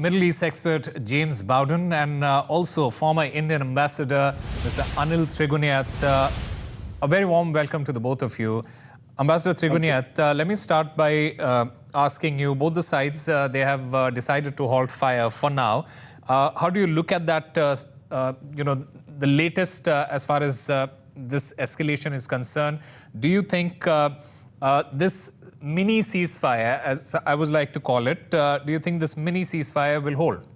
Middle East expert James Bowden and also former Indian ambassador Mr. Anil Triguniath. A very warm welcome to the both of you. Ambassador Triguniath, let me start by asking you, both the sides, they have decided to halt fire for now. How do you look at that, the latest as far as this escalation is concerned? Do you think this mini ceasefire, as I would like to call it, do you think this mini ceasefire will hold?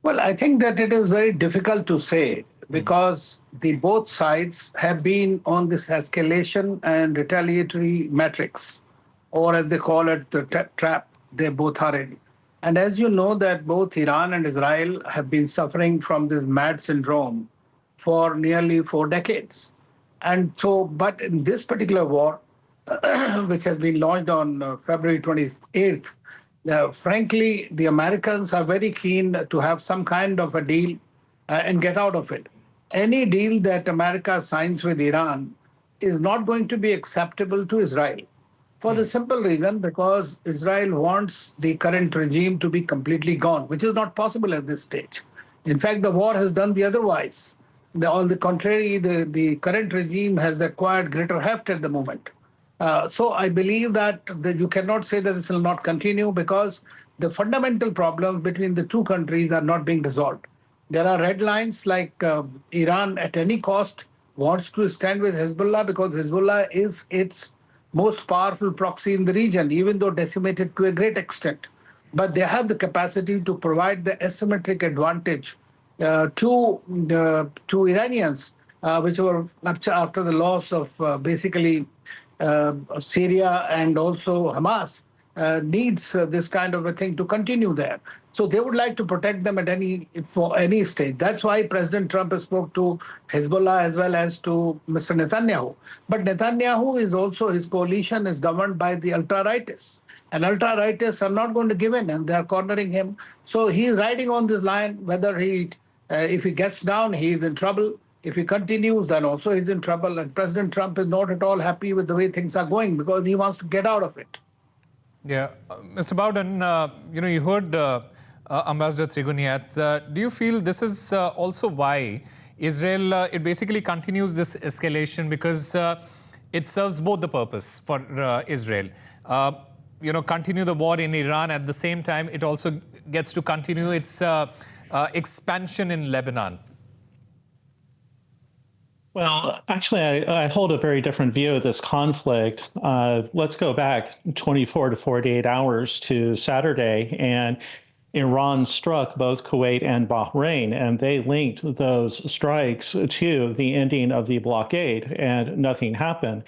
Well, I think that it is very difficult to say because the both sides have been on this escalation and retaliatory metrics, or as they call it, the trap they both are in. And as you know that both Iran and Israel have been suffering from this MAD syndrome for nearly 4 decades. And so, but in this particular war, which has been launched on February 28th, frankly, the Americans are very keen to have some kind of a deal and get out of it. Any deal that America signs with Iran is not going to be acceptable to Israel for the simple reason because Israel wants the current regime to be completely gone, which is not possible at this stage. In fact, the war has done the otherwise. On the contrary, the current regime has acquired greater heft at the moment. So I believe that you cannot say that this will not continue because the fundamental problems between the two countries are not being resolved. There are red lines like Iran at any cost wants to stand with Hezbollah because Hezbollah is its most powerful proxy in the region, even though decimated to a great extent. But they have the capacity to provide the asymmetric advantage to Iranians, which were after the loss of basically Syria and also Hamas needs this kind of a thing to continue there. So they would like to protect them for any stage. That's why President Trump has spoke to Hezbollah as well as to Mr. Netanyahu. But Netanyahu is also, his coalition is governed by the ultra-rightists. And ultra-rightists are not going to give in and they're cornering him. So he's riding on this line, whether if he gets down, he is in trouble. If he continues, then also he's in trouble. And President Trump is not at all happy with the way things are going because he wants to get out of it. Yeah. Mr. Bowden, you heard Ambassador Triguniath. Do you feel this is also why Israel, it basically continues this escalation because it serves both the purpose for Israel? Continue the war in Iran. At the same time, it also gets to continue its expansion in Lebanon. Well, actually, I hold a very different view of this conflict. Let's go back 24 to 48 hours to Saturday, and Iran struck both Kuwait and Bahrain, and they linked those strikes to the ending of the blockade, and nothing happened.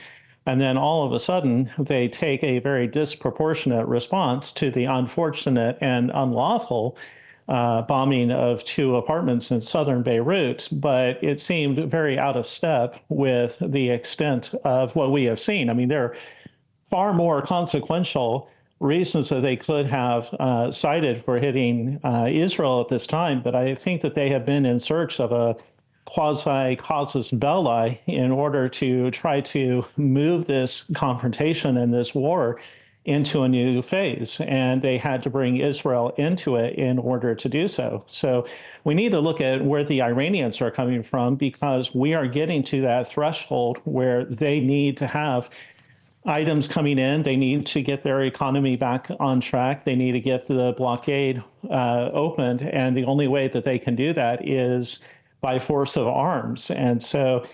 And then all of a sudden, they take a very disproportionate response to the unfortunate and unlawful bombing of 2 apartments in southern Beirut, but it seemed very out of step with the extent of what we have seen. I mean, there are far more consequential reasons that they could have cited for hitting Israel at this time, but I think that they have been in search of a quasi-casus belli in order to try to move this confrontation and this war into a new phase, and they had to bring Israel into it in order to do so. So we need to look at where the Iranians are coming from because we are getting to that threshold where they need to have items coming in. They need to get their economy back on track. They need to get the blockade opened, and the only way that they can do that is by force of arms. And so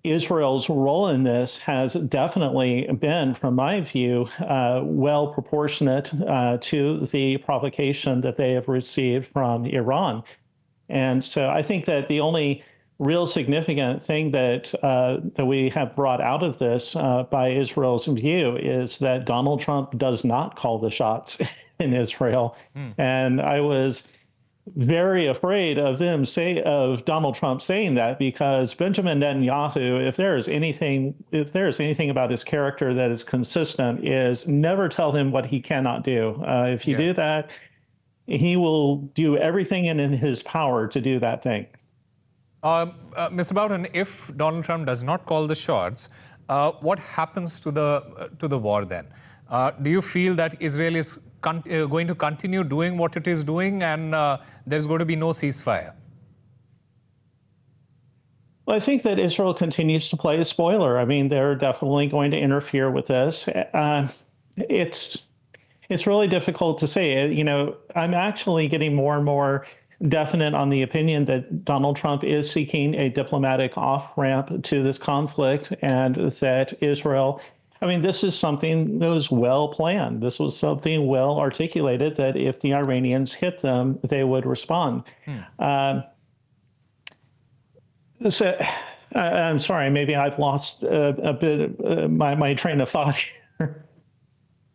Israel's role in this has definitely been, from my view, well proportionate to the provocation that they have received from Iran. And so I think that the only real significant thing that we have brought out of this by Israel's view is that Donald Trump does not call the shots in Israel. And I was very afraid of Donald Trump saying that because Benjamin Netanyahu, if there is anything about his character that is consistent, is never tell him what he cannot do. If you do that, he will do everything in his power to do that thing. Mr. Bowden, if Donald Trump does not call the shots, what happens to the war then? Do you feel that Israel is going to continue doing what it is doing and there's going to be no ceasefire? Well, I think that Israel continues to play a spoiler. I mean, they're definitely going to interfere with this. It's really difficult to say. You know, I'm actually getting more and more definite on the opinion that Donald Trump is seeking a diplomatic off-ramp to this conflict, and that Israel, I mean, this is something that was well planned. This was something well articulated, that if the Iranians hit them, they would respond. So I'm sorry, maybe I've lost a bit my train of thought here.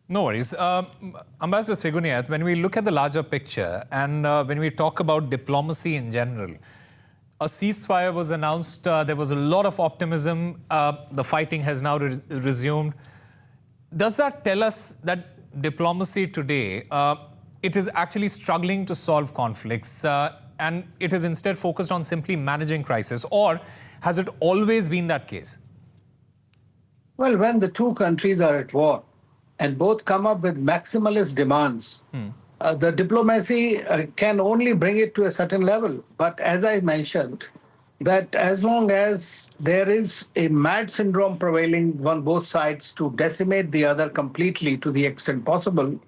No worries. Ambassador Trigunyat, when we look at the larger picture and when we talk about diplomacy in general, a ceasefire was announced. There was a lot of optimism. The fighting has now resumed. Does that tell us that diplomacy today, it is actually struggling to solve conflicts and it is instead focused on simply managing crisis? Or has it always been that case? Well, when the two countries are at war and both come up with maximalist demands, the diplomacy can only bring it to a certain level. But as I mentioned, that as long as there is a mad syndrome prevailing on both sides to decimate the other completely to the extent possible,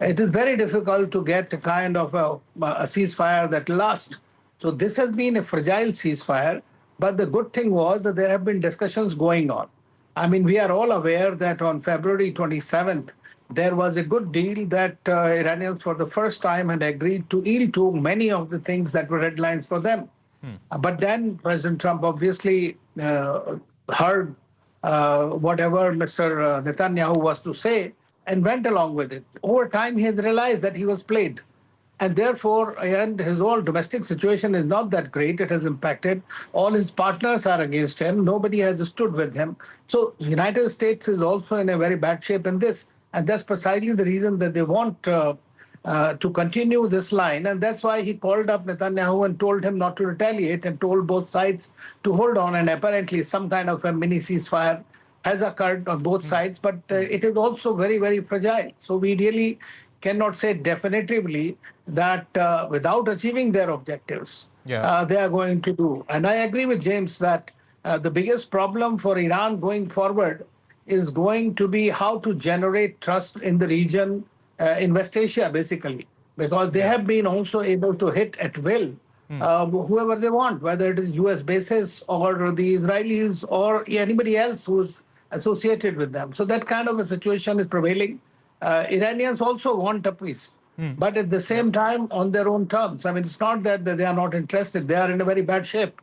it is very difficult to get a kind of a ceasefire that lasts. So this has been a fragile ceasefire, but the good thing was that there have been discussions going on. I mean, we are all aware that on February 27th, there was a good deal that Iranians for the first time had agreed to yield to many of the things that were red lines for them. But then President Trump obviously heard whatever Mr. Netanyahu was to say and went along with it. Over time, he has realized that he was played. And therefore, and his whole domestic situation is not that great. It has impacted. All his partners are against him. Nobody has stood with him. So the United States is also in a very bad shape in this. And that's precisely the reason that they want to continue this line. And that's why he called up Netanyahu and told him not to retaliate and told both sides to hold on. And apparently some kind of a mini ceasefire has occurred on both sides. But it is also very, very fragile. So we really cannot say definitively that without achieving their objectives, they are going to do. And I agree with James that the biggest problem for Iran going forward is going to be how to generate trust in the region, in West Asia, basically, because they have been also able to hit at will whoever they want, whether it is US bases or the Israelis or anybody else who's associated with them. So that kind of a situation is prevailing. Iranians also want a peace, but at the same time on their own terms. I mean, it's not that they are not interested. They are in a very bad shape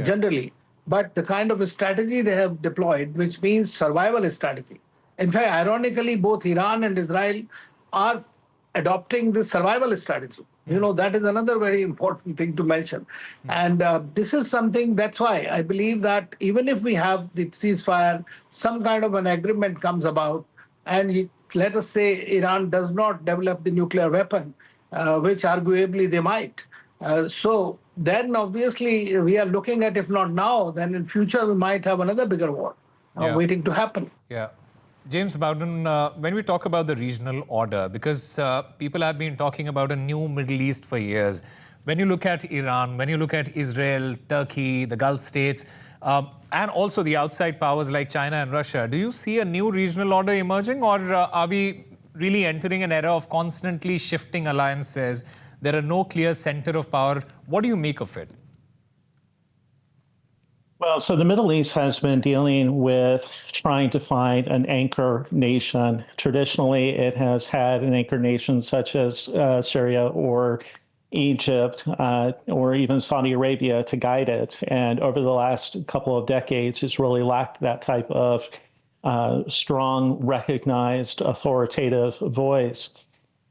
generally. But the kind of a strategy they have deployed, which means survival strategy. In fact, ironically, both Iran and Israel are adopting this survival strategy. You know, that is another very important thing to mention. And this is something, that's why I believe that even if we have the ceasefire, some kind of an agreement comes about, and let us say Iran does not develop the nuclear weapon, which arguably they might. So then obviously we are looking at, if not now, then in future we might have another bigger war waiting to happen. Yeah. James Bowden, when we talk about the regional order, because people have been talking about a new Middle East for years. When you look at Iran, when you look at Israel, Turkey, the Gulf states, and also the outside powers like China and Russia, do you see a new regional order emerging, or are we really entering an era of constantly shifting alliances? There are no clear center of power. What do you make of it? Well, so the Middle East has been dealing with trying to find an anchor nation. Traditionally, it has had an anchor nation such as Syria or Egypt or even Saudi Arabia to guide it. And over the last couple of decades, it's really lacked that type of strong, recognized, authoritative voice.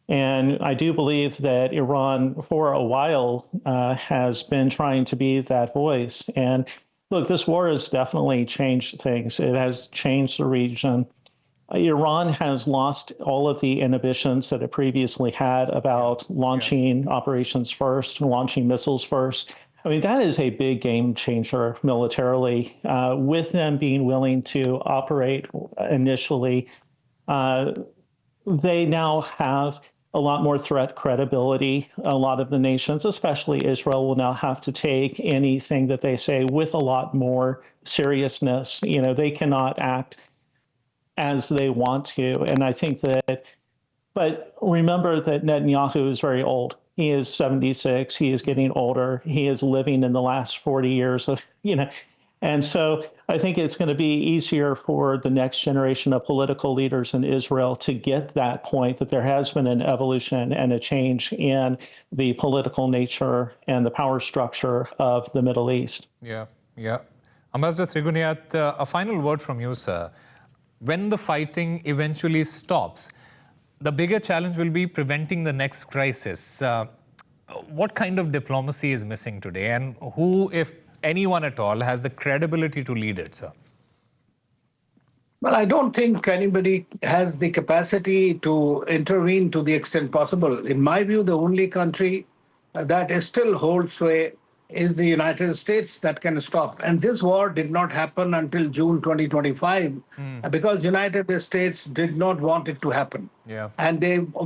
And I do believe that Iran, for a while, has been trying to be that voice. And look, this war has definitely changed things. It has changed the region. Iran has lost all of the inhibitions that it previously had about launching operations first, launching missiles first. I mean, that is a big game changer militarily, with them being willing to operate initially they now have a lot more threat credibility. A lot of the nations, especially Israel, will now have to take anything that they say with a lot more seriousness. You know, they cannot act as they want to. And I think that, but remember that Netanyahu is very old. He is 76. He is getting older. He is living in the last 40 years of, you know, and so I think it's going to be easier for the next generation of political leaders in Israel to get that point that there has been an evolution and a change in the political nature and the power structure of the Middle East. Yeah, yeah. Ambassador Trigunyat, a final word from you, sir. When the fighting eventually stops, the bigger challenge will be preventing the next crisis. What kind of diplomacy is missing today, and who, if anyone at all, has the credibility to lead it, sir? Well, I don't think anybody has the capacity to intervene to the extent possible. In my view, the only country that still holds sway is the United States that can stop. And this war did not happen until June 2025 because United States did not want it to happen. Yeah. And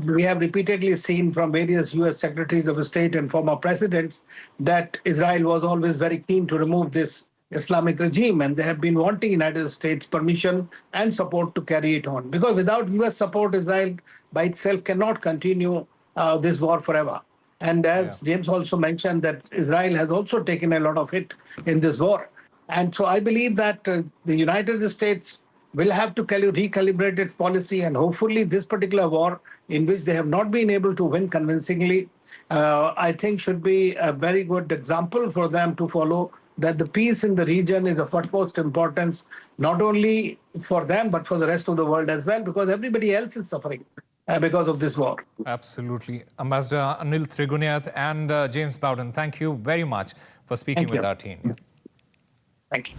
we have repeatedly seen from various US secretaries of state and former presidents that Israel was always very keen to remove this Islamic regime, and they have been wanting United States permission and support to carry it on. Because without US support, Israel by itself cannot continue this war forever. And as James also mentioned, that Israel has also taken a lot of hit in this war. And so I believe that the United States will have to recalibrate its policy, and hopefully this particular war, in which they have not been able to win convincingly, I think should be a very good example for them to follow, that the peace in the region is of utmost importance, not only for them, but for the rest of the world as well, because everybody else is suffering because of this war. Absolutely. Ambassador Anil Trigunyat and James Bowden, thank you very much for speaking with our team. Thank you.